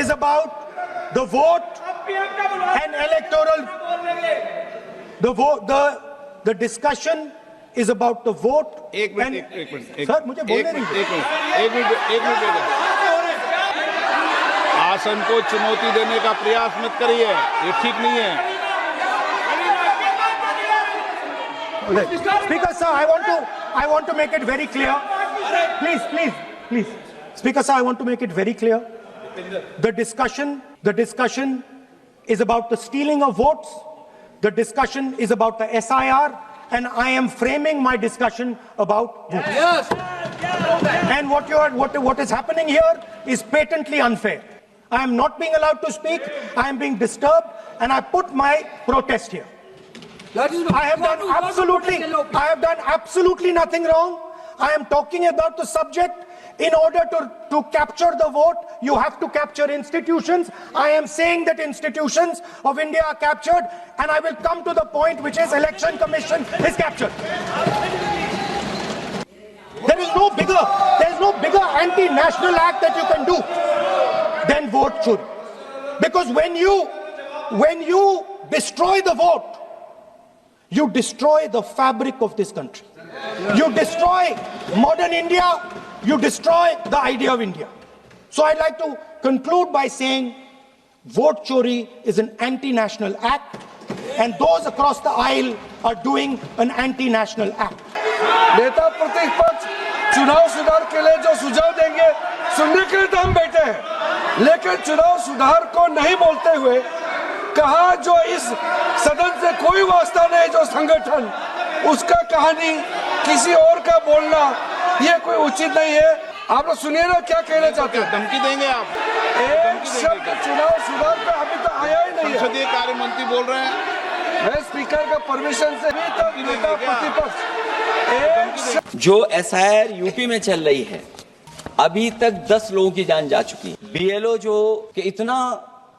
is about the vote and electoral. The discussion is about the vote. एक minute sir मुझे बोलने दीजिए। एक मिनट आसन को चुनौती देने का प्रयास मत करिए, ये ठीक नहीं है। Speaker sir, I want to make it very clear. Please. Speaker sir, I want to make it very clear. The discussion is about the stealing of votes. The discussion is about the SIR, and I am framing my discussion about votes. Yes. And what is happening here is patently unfair. I am not being allowed to speak. I am being disturbed, and I put my protest here. I have done absolutely nothing wrong. I am talking about the subject. In order to capture the vote, you have to capture institutions. I am saying that institutions of India are captured, and I will come to the point, which is Election Commission is captured. There is no bigger anti-national act that you can do than vote chori. Because when you destroy the vote, you destroy the fabric of this country. You destroy modern India. You destroy the idea of India. So I'd like to conclude by saying vote chori is an anti-national act, and those across the aisle are doing an anti-national act. नेता प्रतिपक्ष चुनाव सुधार के लिए जो सुझाव देंगे सुनने के लिए तो हम बैठे हैं, लेकिन चुनाव सुधार को नहीं बोलते हुए कहा जो इस सदन से कोई वास्ता नहीं, जो संगठन उसका कहानी किसी और का बोलना ये कोई उचित नहीं है। आप लोग सुनिए ना क्या कहना चाहते हैं। धमकी देंगे आप? एक शब्द चुनाव सुधार पे अभी तो आया ही नहीं है। संसदीय कार्य मंत्री बोल रहे हैं। मैं स्पीकर का परमिशन से भी तक नेता प्रतिपक्ष जो SIR यूपी में चल रही है, अभी तक 10 लोगों की जान जा चुकी है। BLO जो कि इतना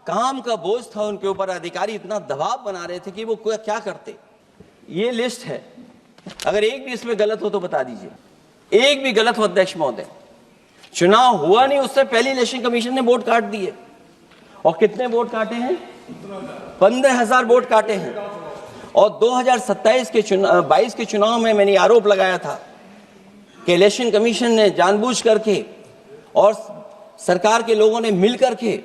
काम का बोझ था उनके ऊपर, अधिकारी इतना दबाव बना रहे थे कि वो क्या करते। ये लिस्ट है, अगर एक भी इसमें गलत हो तो बता दीजिए, एक भी गलत हो अध्यक्ष महोदय। चुनाव हुआ नहीं, उससे पहले इलेक्शन कमीशन ने वोट काट दिए, और कितने वोट काटे हैं? 15,000 वोट काटे हैं। और 2027 के 22 के चुनाव में मैंने आरोप लगाया था कि इलेक्शन कमीशन ने जानबूझ करके और सरकार के लोगों ने मिल करके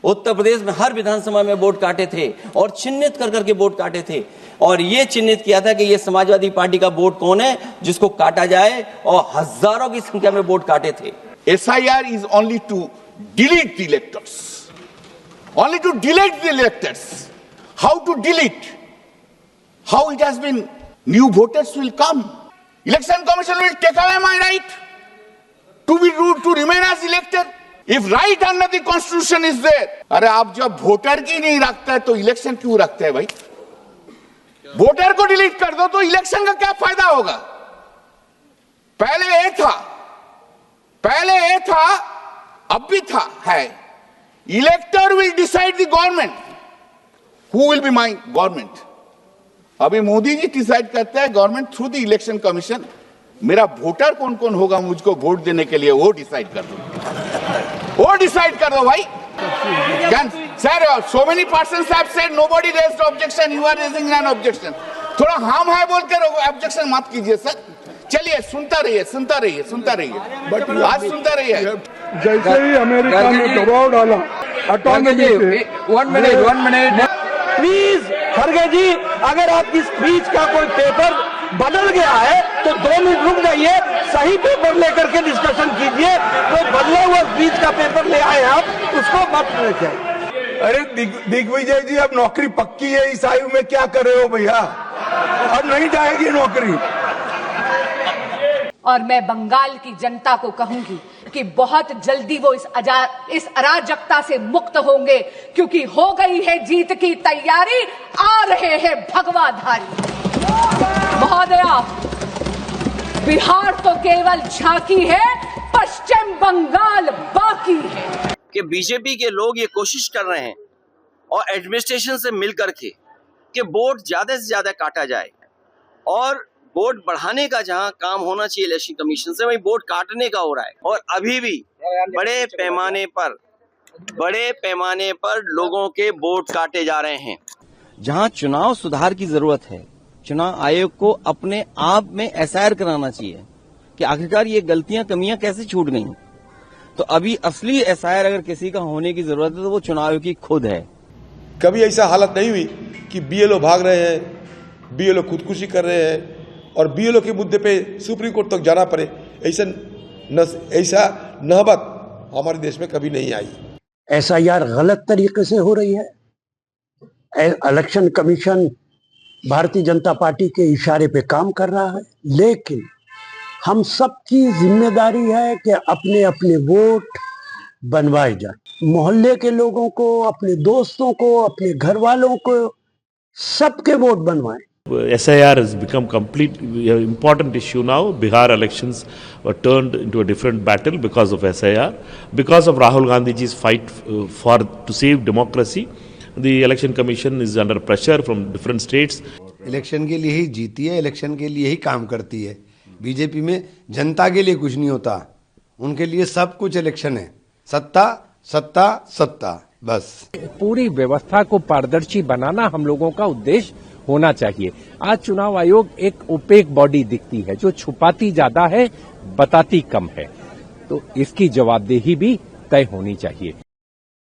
उत्तर प्रदेश में हर विधानसभा में वोट काटे थे और चिन्हित कर करके वोट काटे थे, और ये चिन्हित किया था कि ये समाजवादी पार्टी का वोट कौन है जिसको काटा जाए, और हजारों की संख्या में वोट काटे थे। SIR is only to delete the electors. Only to delete the electors. How to delete? How it has been? New voters will come. Election Commission will take away my right to remain as elected. If right under the Constitution is there, अरे आप जब voter की नहीं रखता है तो election क्यों रखते हैं भाई? वोटर को डिलीट कर दो तो इलेक्शन का क्या फायदा होगा? पहले ये था, अब भी था, है। इलेक्टर will decide the government, who will be my government. अभी मोदी जी डिसाइड करते हैं government through the election commission. मेरा वोटर कौन कौन होगा मुझको वोट देने के लिए, वो डिसाइड कर दो, वो डिसाइड कर दो भाई। Sir, so many persons have said nobody raised objection. You are raising an objection. थोड़ा हम है बोल कर ऑब्जेक्शन मत कीजिए सर। चलिए सुनता रहिए। आज सुनता रहिए। जैसे ही अमेरिका ने दबाव डाला ऑटोनॉमी पे, 1 मिनट प्लीज खड़गे जी, अगर आपकी स्पीच का कोई पेपर बदल गया है तो 2 मिनट रुक जाइए, सही पेपर लेकर के डिस्कशन कीजिए। कोई बदला हुआ स्पीच का पेपर ले आए आप, उसको मत रखें। अरे दिग्विजय जी, अब नौकरी पक्की है, इस आयु में क्या कर रहे हो भैया? अब नहीं जाएगी नौकरी। और मैं बंगाल की जनता को कहूंगी कि बहुत जल्दी वो इस अराजकता से मुक्त होंगे, क्योंकि हो गई है जीत की तैयारी, आ रहे हैं भगवाधारी। महोदया, बिहार तो केवल झांकी है, पश्चिम बंगाल बाकी है। कि बीजेपी के लोग ये कोशिश कर रहे हैं और एडमिनिस्ट्रेशन से मिल करके कि वोट ज्यादा से ज्यादा काटा जाए, और वोट बढ़ाने का जहां काम होना चाहिए इलेक्शन कमीशन से, वहीं वोट काटने का हो रहा है। और अभी भी बड़े पैमाने पर बड़े पैमाने पर लोगों के वोट काटे जा रहे हैं। जहां चुनाव सुधार की जरूरत है, चुनाव आयोग को अपने आप में एसआईआर कराना चाहिए कि आखिरकार ये गलतियां कमियां कैसे छूट गई। तो अभी असली एसआईआर अगर किसी का होने की जरूरत है तो वो चुनाव आयोग की खुद है। कभी ऐसा हालत नहीं हुई कि बीएलओ भाग रहे हैं, बीएलओ खुदकुशी कर रहे हैं और बीएलओ के मुद्दे पे सुप्रीम कोर्ट तक जाना पड़े। ऐसा नहबत हमारे देश में कभी नहीं आई। एसआईआर गलत तरीके से हो रही है। Election commission Bharatiya Janata party के इशारे पे काम कर रहा है, लेकिन हम सबकी जिम्मेदारी है कि अपने अपने वोट बनवाए जाए। मोहल्ले के लोगों को, अपने दोस्तों को, अपने घर वालों को, सबके वोट बनवाएं। SIR has become complete important issue now. Bihar elections were turned into a different battle because of SIR. Because of Rahul Gandhi's fight to save democracy, the election commission is under pressure from different states. Election के लिए ही जीती है, election के लिए ही काम करती है। BJP में जनता के लिए कुछ नहीं होता, उनके लिए सब कुछ इलेक्शन है। सत्ता सत्ता सत्ता, बस। पूरी व्यवस्था को पारदर्शी बनाना हम लोगों का उद्देश्य होना चाहिए। आज चुनाव आयोग एक ओपेक बॉडी दिखती है जो छुपाती ज्यादा है, बताती कम है, तो इसकी जवाबदेही भी तय होनी चाहिए।